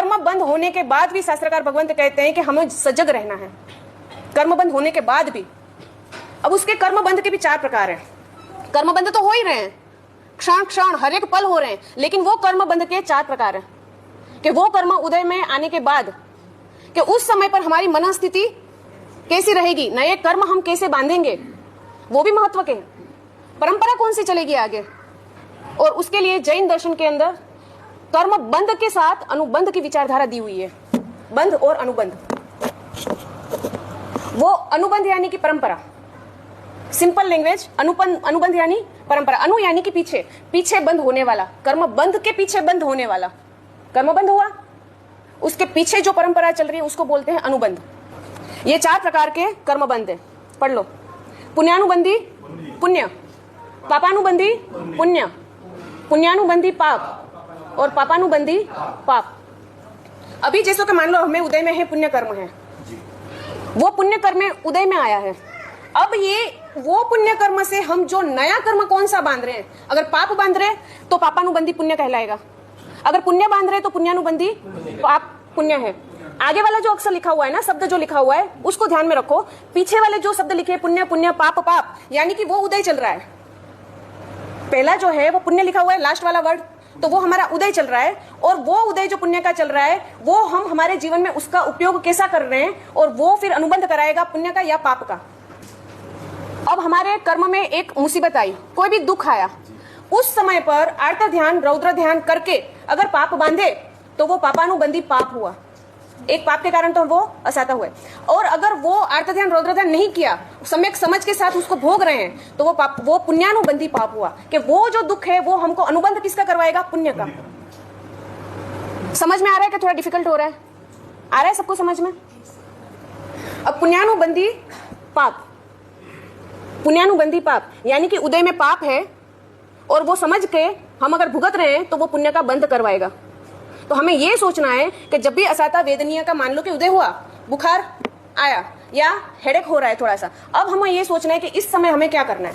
कर्म बंद होने के बाद भी शास्त्रकार भगवंत कहते हैं कि हमें सजग रहना है, कर्म बंद होने के बाद भी। अब उसके कर्म बंद के भी 4 प्रकार हैं। कर्म बंद तो हो ही रहे हैं, क्षण क्षण हर एक पल हो रहे हैं, लेकिन वो कर्म बंद के 4 प्रकार हैं कि वो कर्म उदय में आने के बाद कि उस समय पर हमारी मनस्थिति कैसी रहेगी, नए कर्म हम कैसे बांधेंगे, वो भी महत्व के हैं। परंपरा कौन सी चलेगी आगे, और उसके लिए जैन दर्शन के अंदर कर्म बंध के साथ अनुबंध की विचारधारा दी हुई है। बंध और अनुबंध, वो अनुबंध यानी कि परंपरा, सिंपल लैंग्वेज, अनुबंध यानी परंपरा। अनु यानी कि पीछे, पीछे बंद होने वाला, कर्म बंध के पीछे बंद होने वाला, कर्म बंध हुआ उसके पीछे जो परंपरा चल रही है उसको बोलते हैं अनुबंध। ये 4 प्रकार के कर्म बंध है, पढ़ लो। पुण्यानुबंधी पुण्य, पापानुबंधी पुण्य, पुण्यानुबंधी पाप और पापानुबंधी पाप। अभी जैसे कि मान लो हमें उदय में है पुण्य कर्म है, वो पुण्य कर्म उदय में आया है। अब ये वो पुण्य कर्म से हम जो नया कर्म कौन सा बांध रहे हैं, अगर पाप बांध रहे तो पापानुबंधी पुण्य कहलाएगा, अगर पुण्य बांध रहे तो पुण्यानुबंधी पाप पुण्य है। आगे वाला जो अक्षर लिखा हुआ है ना, शब्द जो लिखा हुआ है उसको ध्यान में रखो। पीछे वाले जो शब्द लिखे पुण्य पुण्य पाप पाप, यानी कि वो उदय चल रहा है। पहला जो है वो पुण्य लिखा हुआ है, लास्ट वाला वर्ड, तो वो हमारा उदय चल रहा है। और वो उदय जो पुण्य का चल रहा है वो हम हमारे जीवन में उसका उपयोग कैसा कर रहे हैं, और वो फिर अनुबंध कराएगा पुण्य का या पाप का। अब हमारे कर्म में एक मुसीबत आई, कोई भी दुख आया, उस समय पर आर्त ध्यान रौद्र ध्यान करके अगर पाप बांधे तो वो पापानुबंधी पाप हुआ, एक पाप के कारण तो वो असाता हुए। और अगर वो आर्त ध्यान रौद्र ध्यान नहीं किया, सम्यक समझ के साथ उसको भोग रहे हैं, तो वो पाप, वो पुण्यानुबंधी पाप हुआ कि वो जो दुख है वो हमको अनुबंध किसका करवाएगा, पुण्य का। समझ में आ रहा है कि थोड़ा डिफिकल्ट हो रहा है? आ रहा है सबको समझ में? अब पुण्यानुबंधी पाप, पुण्यानुबंधी पाप यानी कि उदय में पाप है और वो समझ के हम अगर भुगत रहे हैं तो वो पुण्य का बंध करवाएगा। तो हमें ये सोचना है कि जब भी असाता वेदनीय का मान लो कि उदय हुआ, बुखार आया या हेडेक हो रहा है थोड़ा सा, अब हमें ये सोचना है कि इस समय हमें क्या करना है।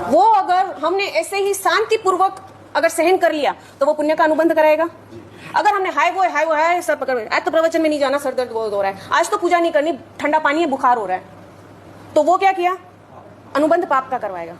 वो अगर हमने ऐसे ही शांति पूर्वक अगर सहन कर लिया तो वो पुण्य का अनुबंध कराएगा। अगर हमने हाय वो है सर पकड़, आज तो प्रवचन में नहीं जाना, सर दर्द बहुत हो रहा है, आज तो पूजा नहीं करनी, ठंडा पानी है, बुखार हो रहा है, तो वो क्या किया, अनुबंध पाप का करवाएगा।